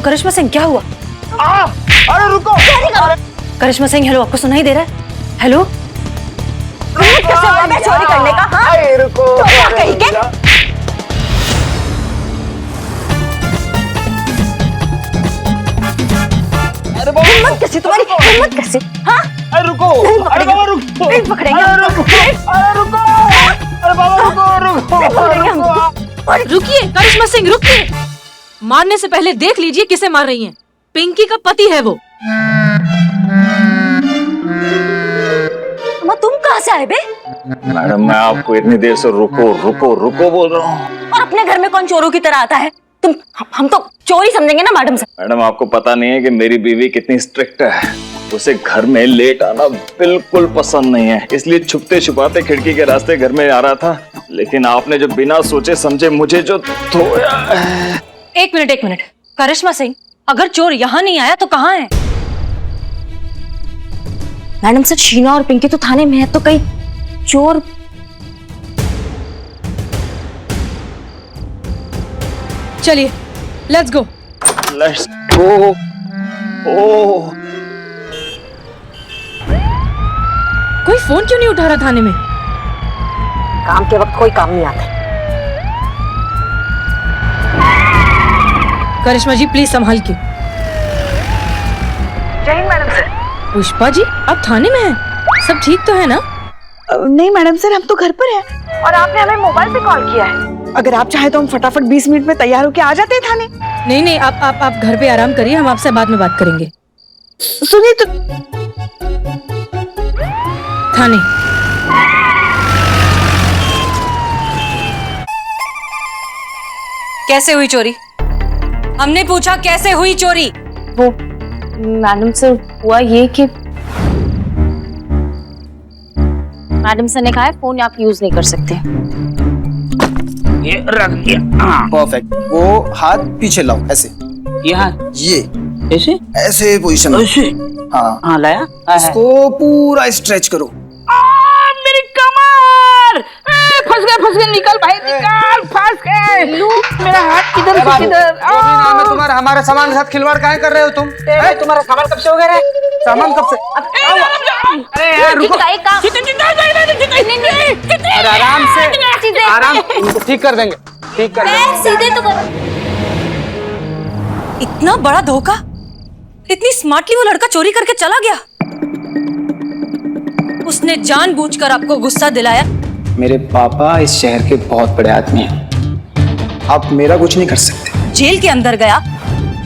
Hello करिश्मा सिंह, क्या हुआ? अरे रुको! करिश्मा सिंह हेलो, आपको सुनाई दे रहा है? हेलो कैसे हुआ मैं चोरी करने का? हाँ? रुको! तो क्या कही के? अरे बाबा हिम्मत कैसी तुम्हारी? हिम्मत कैसी? हाँ? अरे रुको! अरे बाबा रुको! नहीं पकड़ेंगे। अरे रुको! अरे रुको! अरे बाबा रुको! नहीं पकड़ेंगे हमको। रुकिए करिश्मा सिंह, रुकिए। मारने से पहले देख लीजिए किसे मार रही हैं। पिंकी का पति है वो। तुम कहाँ से आए बे? मैडम मैं आपको इतनी देर से रुको रुको रुको बोल रहा हूँ। और अपने घर में कौन चोरों की तरह आता है? हम तो चोरी समझेंगे ना मैडम से। मैडम आपको पता नहीं है कि मेरी बीवी कितनी स्ट्रिक्ट है। उसे घर में लेट आना बिल्कुल पसंद नहीं है, इसलिए छुपते छुपाते खिड़की के रास्ते घर में आ रहा था। लेकिन आपने जो बिना सोचे समझे मुझे जो धोया। एक मिनट करिश्मा सिंह, अगर चोर यहाँ नहीं आया तो कहाँ है? मैडम सर, शीना और पिंकी तो थाने में है, तो कहीं चोर। चलिए लेट्स गो। Let's go. ओह कोई फोन क्यों नहीं उठा रहा थाने में? काम के वक्त कोई काम नहीं आता। करिश्मा जी प्लीज संभाल के। जय हिंद मैडम सर। पुष्पा जी आप थाने में हैं? सब ठीक तो है ना? नहीं मैडम सर, हम तो घर पर हैं और आपने हमें मोबाइल पे कॉल किया है। अगर आप चाहे तो हम फटाफट 20 मिनट में तैयार होके आ जाते हैं थाने। नहीं आप घर पे आराम करिए, हम आपसे बाद में बात करेंगे। सुनिए तो। थाने। कैसे हुई चोरी? हमने पूछा कैसे हुई चोरी? वो मैडम सर हुआ ये कि मैडम सर ने कहा है फोन आप यूज नहीं कर सकते। ये रख दिया। परफेक्ट। वो हाथ पीछे लाओ, ऐसे। ये हाथ ये ऐसे ऐसे पोजीशन में। ऐसे। हाँ हाँ लाया। इसको पूरा स्ट्रेच करो। मेरी कमर! फंस गए निकल भाई निकल, फंस गए। मेरा हाथ किधर से किधर? नाम है तुम्हारा, हमारे सामान के साथ खिलवाड़ काहे कर रहे हो तुम? तुम्हारा सामान कब से हो गया? सामान कब से? अरे यार रुको। अरे आराम से, आराम। ठीक कर देंगे, ठीक कर देंगे। सीधे तो करो। इतना बड़ा धोखा! इतनी स्मार्टली वो लड़का चोरी करके चला गया। उसने जानबूझकर आपको गुस्सा दिलाया। मेरे पापा इस शहर के बहुत बड़े आदमी हैं। आप मेरा कुछ नहीं कर सकते। जेल के अंदर गया।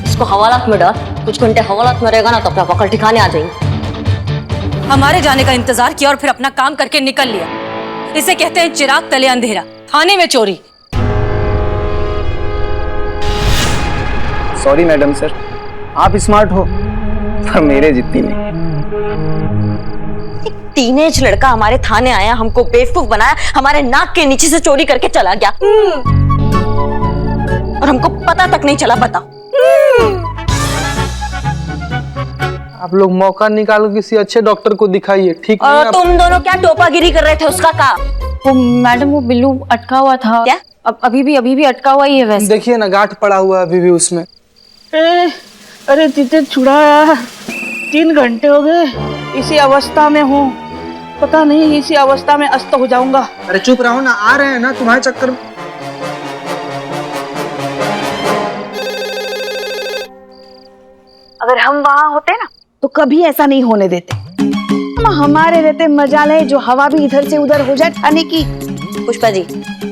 इसको हवालात में डाल, कुछ घंटे हवालात में रहेगा ना तो अपना पकड़ ठिकाने आ जाएंगे। हमारे जाने का इंतजार किया और फिर अपना काम करके निकल लिया। इसे कहते हैं चिराग तले अंधेरा। थाने में चोरी। सॉरी मैडम सर, आप स्मार्ट हो पर मेरे जितनी नहीं। टीनेज लड़का हमारे थाने आया, हमको बेवकूफ बनाया, हमारे नाक के नीचे से चोरी करके चला गया और हमको पता तक नहीं चला। बताओ। आप लोग मौका निकालो, किसी अच्छे डॉक्टर को दिखाइए। ठीक नहीं और तुम दोनों क्या टोपागिरी कर रहे थे? उसका काम। वो मैडम वो बिल्लू अटका हुआ था। क्या? अभी भी अटका हुआ ही है वैसे। देखिए ना, गांठ पड़ा हुआ है अभी भी उसमें। अरे तीते छुड़ाया, 3 घंटे हो गए इसी अवस्था में हूँ। पता नहीं इसी अवस्था में अस्त हो जाऊंगा। अरे चुप रहो ना, आ रहे हैं ना तुम्हारे चक्कर में। अगर हम वहाँ होते ना तो कभी ऐसा नहीं होने देते। हम हमारे रहते मजा ले, जो हवा भी इधर से उधर हो जाए खाने की। पुष्पा जी।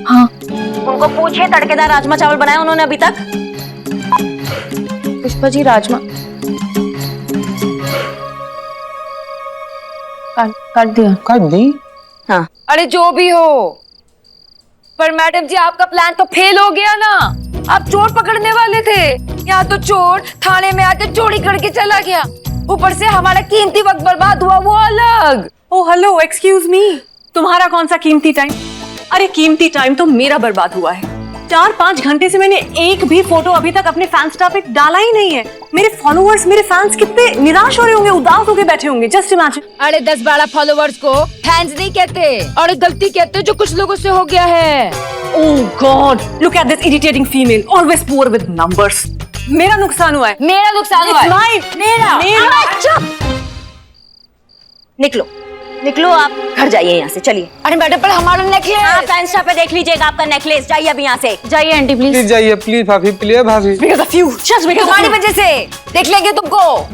हाँ उनको पूछे तड़केदार राजमा चावल बनाए उन्होंने अभी तक? पुष्पा जी राजमा काट दिया। काट दी? हाँ। अरे जो भी हो, पर मैडम जी आपका प्लान तो फेल हो गया ना। आप चोर पकड़ने वाले थे, यहाँ तो चोर थाने में आके चोरी करके चला गया। ऊपर से हमारा कीमती वक्त बर्बाद हुआ, वो अलग। ओ हेलो, एक्सक्यूज मी, तुम्हारा कौन सा कीमती टाइम? अरे कीमती टाइम तो मेरा बर्बाद हुआ है। 4-5 घंटे से मैंने एक भी फोटो अभी तक अपने फैन स्टाफ पे डाला ही नहीं है। मेरे फॉलोअर्स, मेरे फैंस कितने निराश हो रहे होंगे, उदास होके बैठे होंगे। Just imagine. अरे 10-12 फॉलोवर्स को फैंस नहीं कहते, और गलती कहते जो कुछ लोगों से हो गया है। Oh God! Look at this irritating female, always poor with numbers. मेरा नुकसान हुआ है। मेरा नुकसान हुआ है। It's mine. मेरा। चुप। निकलो निकलो, आप घर जाइए यहाँ से, चलिए। अरे मैडम पर हमारा नेकलेस। आप इंस्टा पे देख लीजिएगा आपका नेकलेस। जाइए अभी यहाँ से। जाइए आंटी प्लीज। प्लीज जाइए, प्लीज भाभी, प्लीज भाभी। Because of you, just because of तुम्हारी you. वजह से देख लेंगे तुमको।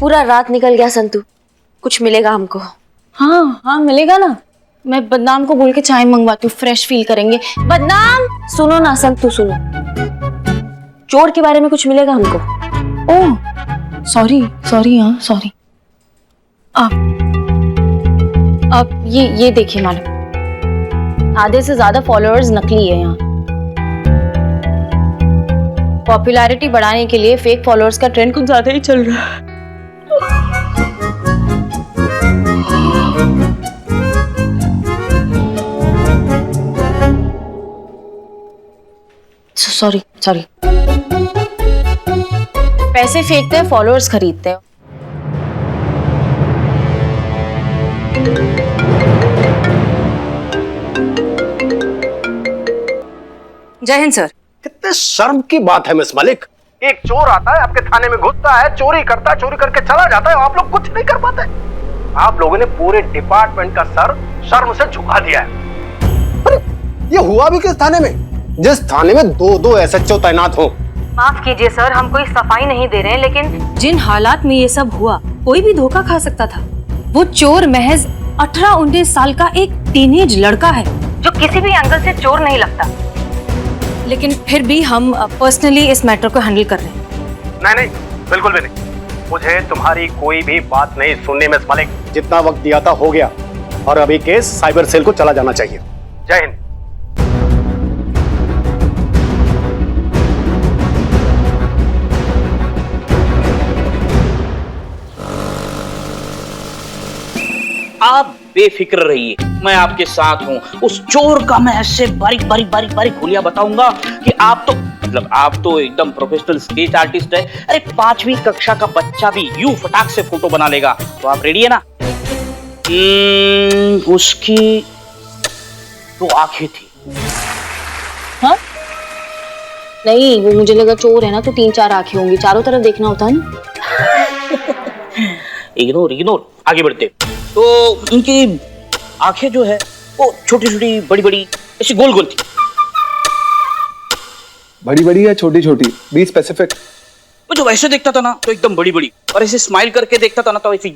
पूरा रात निकल गया संतू, कुछ मिलेगा हमको? हाँ हाँ मिलेगा ना। मैं बदनाम को बोल के चाय मंगवाती हूँ, फ्रेश फील करेंगे। बदनाम? सुनो ना संतू, सुनो, चोर के बारे में कुछ मिलेगा हमको? ओह सॉरी सॉरी, हाँ सॉरी। आप ये देखिए मैडम, आधे से ज्यादा फॉलोअर्स नकली है यहाँ। पॉपुलैरिटी बढ़ाने के लिए फेक फॉलोअर्स का ट्रेंड कुछ ज्यादा ही चल रहा है। Sorry sorry. पैसे फेंकते हैं, फॉलोअर्स खरीदते हैं। जय हिंद सर। कितने शर्म की बात है मिस मलिक। एक चोर आता है आपके थाने में, घुसता है, चोरी करता है, चोरी करके चला जाता है, आप लोग कुछ नहीं कर पाते। आप लोगों ने पूरे डिपार्टमेंट का सर शर्म से झुका दिया है। अरे ये हुआ भी किस थाने में, जिस थाने में दो एसएचओ तैनात हो? माफ कीजिए सर, हम कोई सफाई नहीं दे रहे हैं, लेकिन जिन हालात में ये सब हुआ, कोई भी धोखा खा सकता था। वो चोर महज 18-19 साल का एक टीनेज लड़का है, जो किसी भी एंगल से चोर नहीं लगता। लेकिन फिर भी हम पर्सनली इस मैटर को हैंडल कर रहे हैं। नहीं, बिल्कुल भी नहीं। मुझे तुम्हारी कोई भी बात नहीं सुननी मिस मलिक। जितना वक्त दिया था हो गया, और अभी केस साइबर सेल को चला जाना चाहिए। जय हिंद। आप बेफिक्र रहिए, मैं आपके साथ हूँ। उस चोर का मैं ऐसे बारीक हुलिया बताऊंगा कि आप तो एकदम प्रोफेशनल स्केच आर्टिस्ट है। अरे 5वीं कक्षा का बच्चा भी यूं फटाक से फोटो बना लेगा। तो आप रेडी है ना? उसकी 2 आंखें थी। हाँ नहीं, वो मुझे लगा चोर है ना, तो 3-4 आंखें होंगी, चारों तरफ देखना होता है ना। इग्नोर, आगे बढ़ते। तो उनकी आंखें जो है वो छोटी बड़ी ऐसी गोल थी। बड़ी या छोटी? Be specific. वो जो वैसे देखता था ना तो एकदम बड़ी, और ऐसे स्माइल करके देखता था ना तो ऐसे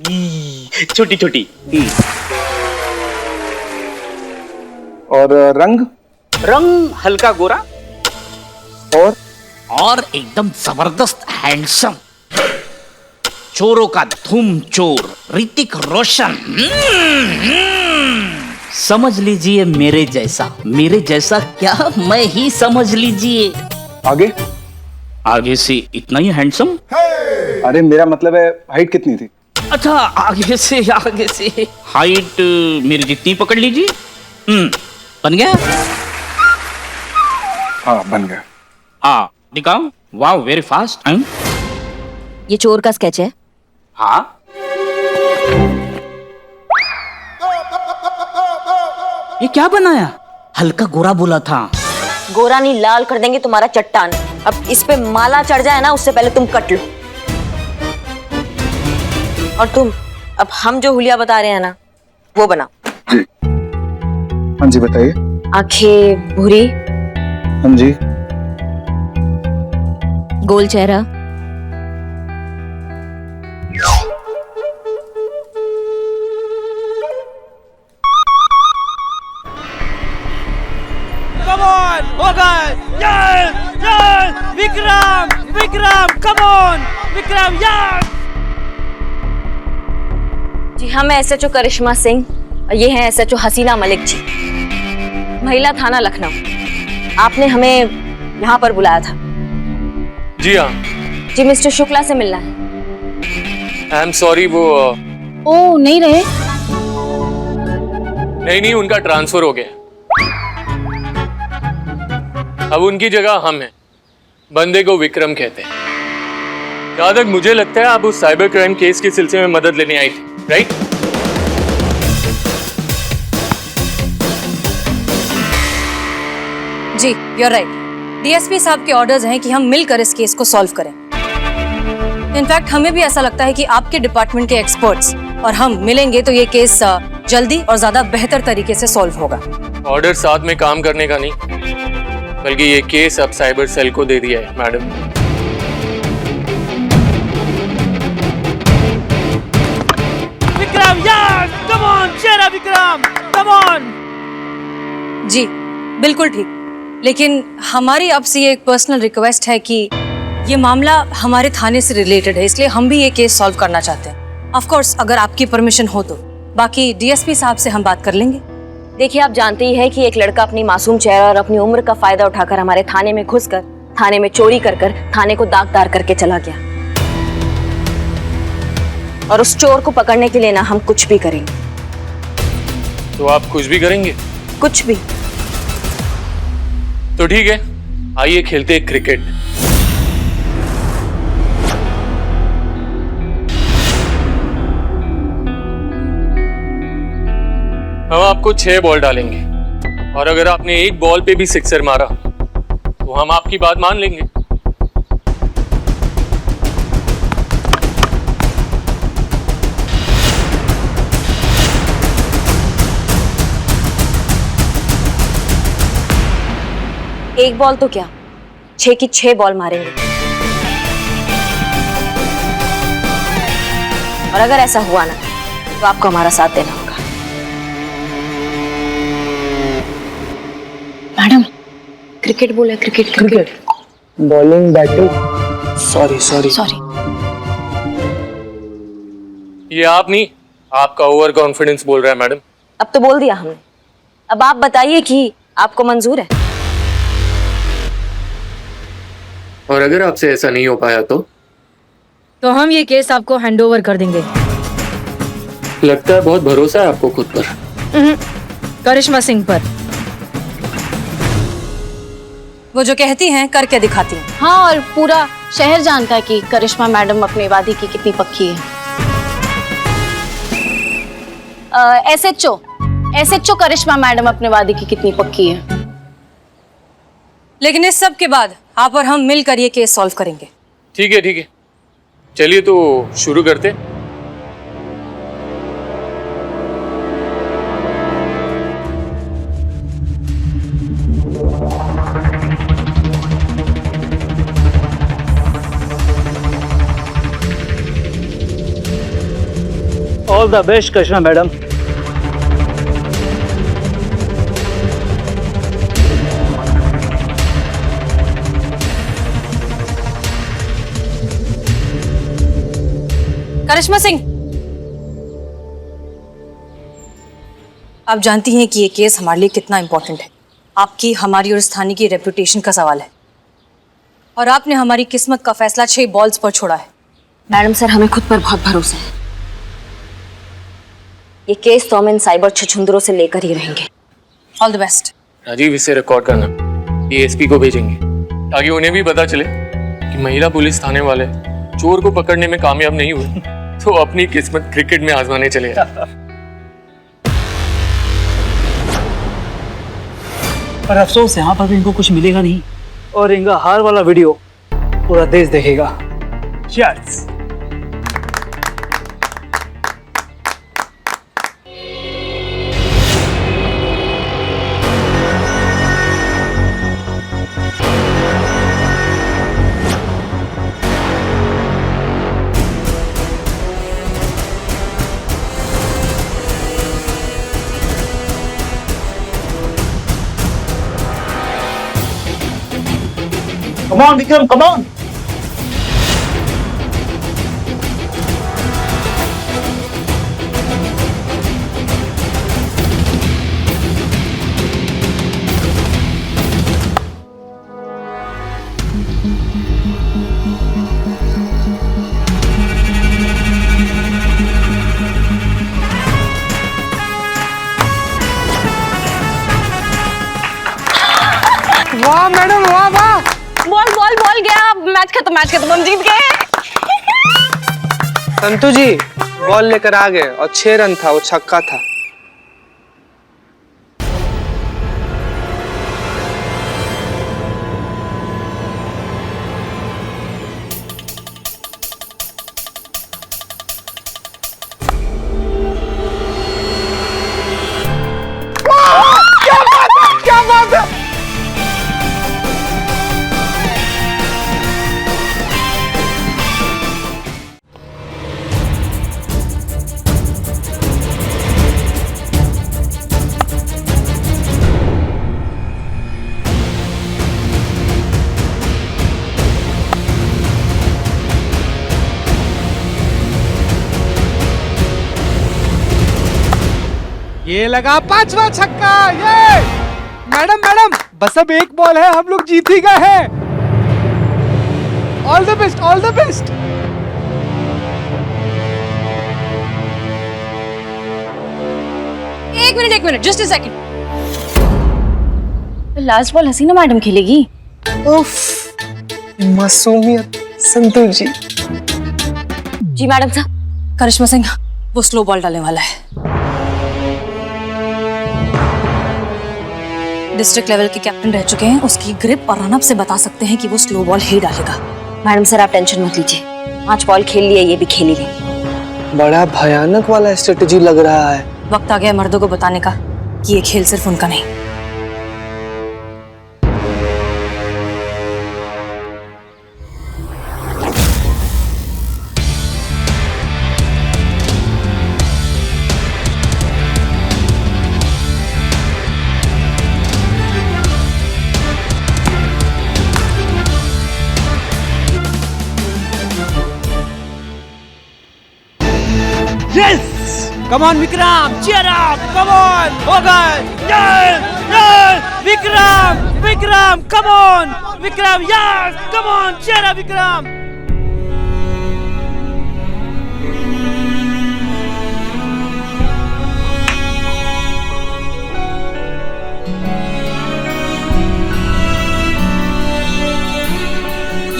छोटी। और रंग हल्का गोरा और एकदम जबरदस्त हैंडसम। चोरों का धूम चोर ऋतिक रोशन। समझ लीजिए मेरे जैसा क्या, मैं ही समझ लीजिए। आगे से इतना ही हैंडसम? अरे मेरा मतलब है हाइट कितनी थी? अच्छा, आगे से हाइट मेरी जितनी पकड़ लीजिए। बन गया? हाँ बन गया। हाँ दिखाओ। वाह, वेरी फास्ट। ये चोर का स्केच है। हाँ, ये क्या बनाया? हल्का गोरा बोला था। गोरा नहीं, लाल कर देंगे तुम्हारा चट्टान। अब इस पे माला चढ़ जाए ना, उससे पहले तुम कट लो। और तुम, अब हम जो हुलिया बता रहे हैं ना, वो बनाओ। जी हाँ जी, बताइए। आंखें भूरी, हाँ जी। गोल चेहरा, जी हाँ, मैं एसएचओ करिश्मा सिंह और ये हैं एसएचओ हसीना मलिक जी, महिला थाना लखनऊ। आपने हमें यहाँ पर बुलाया था। जी हाँ। जी, मिस्टर शुक्ला से मिलना है। आई एम सॉरी, वो ओ नहीं रहे? नहीं, उनका ट्रांसफर हो गया। अब उनकी जगह हम हैं। बंदे को विक्रम कहते हैं। जहां तक मुझे लगता है आप उस साइबर क्राइम केस के सिलसिले में मदद लेने आई थी, right? Ji, you're right. DSP साहब के ऑर्डर्स हैं कि हम मिलकर इस केस को सॉल्व करें। इनफैक्ट हमें भी ऐसा लगता है कि आपके डिपार्टमेंट के एक्सपर्ट्स और हम मिलेंगे तो ये केस जल्दी और ज्यादा बेहतर तरीके से सॉल्व होगा। ऑर्डर साथ में काम करने का नहीं, बल्कि ये केस अब साइबर सेल को दे दिया है, madam. Vikram, yes, come on, चेहरा विक्रम, कम ऑन। जी, बिल्कुल ठीक। लेकिन हमारी आपसे ये एक पर्सनल रिक्वेस्ट है कि ये मामला हमारे थाने से रिलेटेड है, इसलिए हम भी ये केस सॉल्व करना चाहते हैं। ऑफ कोर्स अगर आपकी परमिशन हो तो। बाकी डीएसपी साहब से हम बात कर लेंगे। देखिए, आप जानते ही हैं कि एक लड़का अपनी मासूम चेहरा और अपनी उम्र का फायदा उठाकर हमारे थाने में घुसकर थाने में चोरी कर थाने को दागदार करके चला गया। और उस चोर को पकड़ने के लिए ना हम कुछ भी करेंगे। तो आप कुछ भी करेंगे? कुछ भी। तो ठीक है, आइए खेलते हैं क्रिकेट। हम आपको 6 बॉल डालेंगे और अगर आपने एक बॉल पे भी सिक्सर मारा तो हम आपकी बात मान लेंगे। एक बॉल तो क्या, 6 की 6 बॉल मारेंगे। और अगर ऐसा हुआ ना तो आपको हमारा साथ देना होगा। मैडम, क्रिकेट बोला, क्रिकेट। Bowling, batting. सॉरी। ये आप नहीं, आपका ओवर कॉन्फिडेंस बोल रहा है मैडम। अब तो बोल दिया हमने, अब आप बताइए कि आपको मंजूर है। और अगर आपसे ऐसा नहीं हो पाया तो हम ये केस आपको हैंडओवर कर देंगे। लगता है बहुत भरोसा है आपको खुद पर। करिश्मा सिंह पर। वो जो कहती हैं करके दिखाती हैं। हाँ, और पूरा शहर जानता है कि करिश्मा मैडम अपने वादी की कितनी पक्की है। एसएचओ करिश्मा मैडम अपने वादी की कितनी पक्की है। लेकिन इस सब के बाद आप और हम मिलकर ये केस सॉल्व करेंगे। ठीक है, चलिए तो शुरू करते। All the best Karishma madam. Karishma Singh, आप जानती हैं कि ये केस हमारे लिए कितना इंपॉर्टेंट है। आपकी, हमारी और इस थाने की रेपुटेशन का सवाल है। और आपने हमारी किस्मत का फैसला 6 बॉल्स पर छोड़ा है। मैडम सर, हमें खुद पर बहुत भरोसा है। ये केस तो हम इन साइबर छछुंदरों से लेकर ही रहेंगे। All the best. राजीव, इसे रिकॉर्ड करना, एएसपी को भेजेंगे ताकि उन्हें भी पता चले कि महिला पुलिस थाने वाले चोर को पकड़ने में कामयाब नहीं हुए तो अपनी किस्मत क्रिकेट में आजमाने चले। पर अफसोस यहाँ पर भी इनको कुछ मिलेगा नहीं और इनका हार वाला वीडियो पूरा देश देखेगा। Cheers! Come on, Vikram, come on! Match खत्म, हम जीत गए। संतू जी बॉल लेकर आ गए और 6 रन था, वो छक्का था। क्या बात है? ये लगा 5वां छक्का। ये मैडम बस अब एक बॉल है, हम लोग जीत ही गए हैं। All the best, all the best. एक minute, just a second. Last ball Hasina madam खेलेगी। उफ, मासूमियत संतू जी। जी मैडम साहब। करिश्मा सिंह वो स्लो बॉल डालने वाला है। डिस्ट्रिक्ट लेवल के कैप्टन रह चुके हैं, उसकी ग्रिप और रनअप से बता सकते हैं कि वो स्लो बॉल ही डालेगा। मैडम सर आप टेंशन मत लीजिए, 5 बॉल खेल लिए, ये भी खेल ही लेंगे। बड़ा भयानक वाला स्ट्रेटेजी लग रहा है। वक्त आ गया मर्दों को बताने का कि ये खेल सिर्फ उनका नहीं। Come on Vikram, cheer up, come on, हो गए, yes, yes, Vikram, come on, Vikram, yes, come on, cheer up Vikram.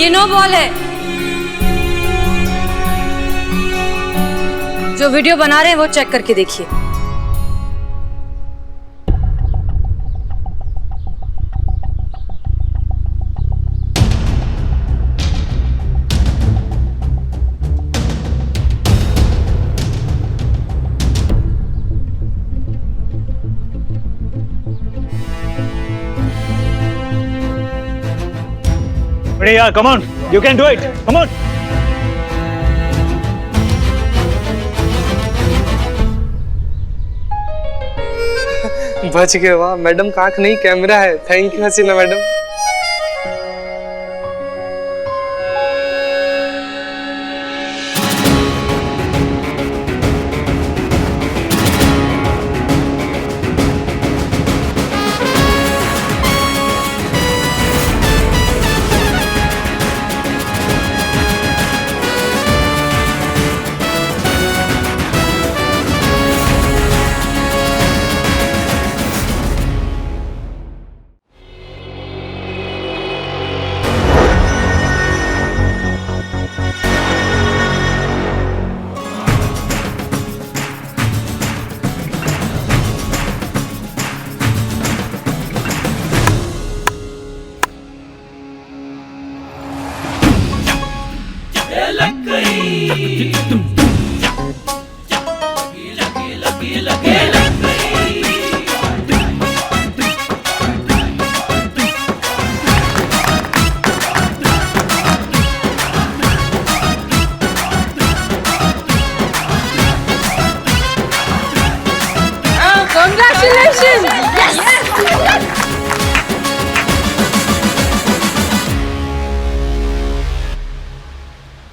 ये नो बॉल है। जो वीडियो बना रहे हैं वो चेक करके देखिए। बढ़िया, come on, you can do it, come on. बच गए, वाह मैडम का आंख नहीं कैमरा है। Thank you Hasina madam.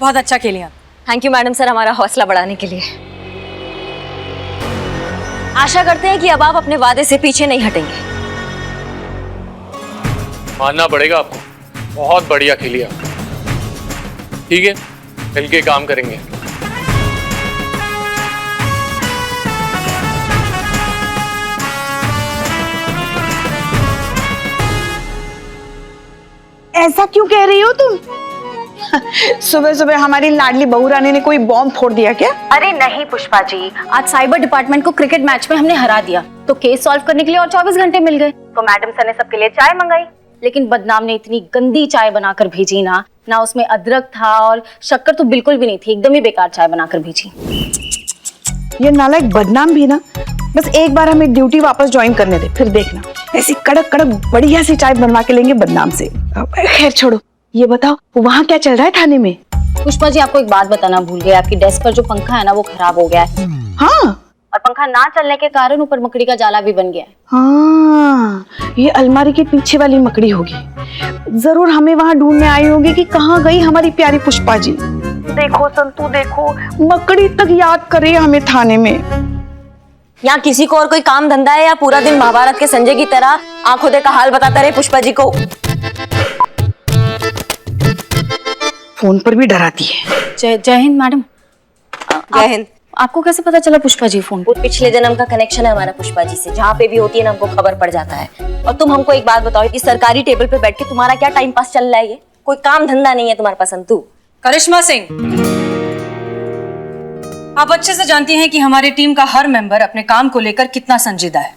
बहुत अच्छा खेली आप। थैंक यू मैडम सर हमारा हौसला बढ़ाने के लिए। आशा करते हैं कि अब आप अपने वादे से पीछे नहीं हटेंगे। मानना पड़ेगा आपको, बहुत बढ़िया खेली आप। ठीक है, मिलके काम करेंगे। ऐसा क्यों कह रही हो तुम? सुबह सुबह हमारी लाडली बहू रानी ने कोई बॉम्ब फोड़ दिया क्या? अरे नहीं पुष्पा जी, आज साइबर डिपार्टमेंट को क्रिकेट मैच में हमने हरा दिया, तो केस सॉल्व करने के लिए और 24 घंटे मिल गए। तो मैडम सर ने सबके लिए चाय मंगाई, लेकिन बदनाम ने इतनी गंदी चाय बनाकर भेजी ना उसमें अदरक था और शक्कर तो बिल्कुल भी नहीं थी, एकदम ही बेकार चाय बनाकर भेजी। ये नालायक बदनाम भी ना बस एक बार हमें ड्यूटी वापस ज्वाइन करने दे, फिर देखना ऐसी कड़क कड़क बढ़िया सी चाय बनवा के लेंगे बदनाम से। खैर छोड़ो, ये बताओ वहाँ क्या चल रहा है थाने में? पुष्पा जी आपको एक बात बताना भूल गए, आपकी डेस्क पर जो पंखा है ना वो खराब हो गया है। हाँ, और पंखा ना चलने के कारण ऊपर मकड़ी का जाला भी बन गया है। हाँ, ये अलमारी के पीछे वाली मकड़ी होगी। जरूर हमें वहाँ ढूंढने आई होगी कि कहाँ गई हमारी प्यारी पुष्पा जी। देखो संतू देखो, मकड़ी तक याद करे हमें थाने में। यहाँ किसी को और कोई काम धंधा है या पूरा दिन महाभारत के संजय की तरह आंखों देखा हाल बताता रहे पुष्पा जी को? फोन पर भी डराती है। जय हिंद मैडम। जय हिंद। आपको कैसे पता चला पुष्पा जी फोन? वो पिछले जन्म का कनेक्शन है हमारा पुष्पा जी से, जहाँ पे भी होती है ना हमको खबर पड़ जाता है। और तुम हमको एक बात बताओ, इस सरकारी टेबल पे बैठ के तुम्हारा क्या टाइम पास चल रहा है? ये कोई काम धंधा नहीं है तुम्हारे पास संतू? करिश्मा सिंह, आप अच्छे से जानती हैं कि हमारी टीम का हर मेंबर अपने काम को लेकर कितना संजीदा है।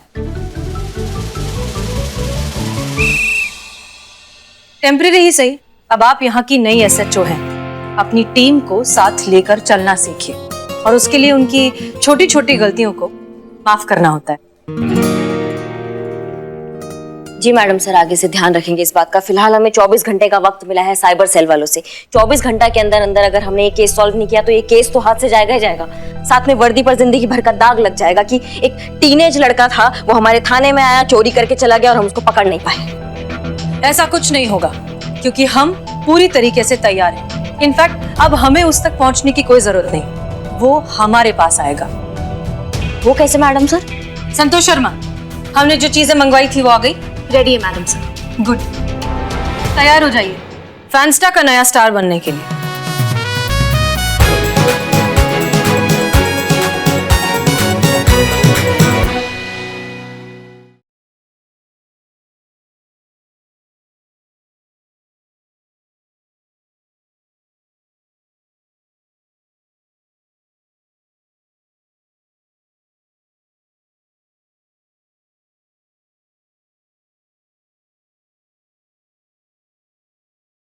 टेम्परेरी ही सही, अब आप यहाँ की नई एसएचओ हैं। अपनी टीम को साथ लेकर चलना सीखिए और उसके लिए उनकी छोटी छोटी गलतियों को माफ करना होता है। जी मैडम सर, आगे से ध्यान रखेंगे इस बात का। फिलहाल हमें 24 घंटे का वक्त मिला है साइबर सेल वालों से। 24 घंटा के अंदर अंदर अगर हमने ये केस सॉल्व नहीं किया तो ये केस तो हाथ से जाएगा ही जाएगा, साथ में वर्दी पर जिंदगी भर का दाग लग जाएगा कि एक टीनेज लड़का था, वो हमारे थाने में आया, चोरी करके चला गया और हम उसको पकड़ नहीं पाए। ऐसा कुछ नहीं होगा क्योंकि हम पूरी तरीके से तैयार हैं। इनफैक्ट अब हमें उस तक पहुंचने की कोई जरूरत नहीं, वो हमारे पास आएगा। वो कैसे मैडम सर? संतोष शर्मा, हमने जो चीजें मंगवाई थी वो आ गई? रेडी है मैडम सर। गुड, तैयार हो जाइए फैंस्टा का नया स्टार बनने के लिए।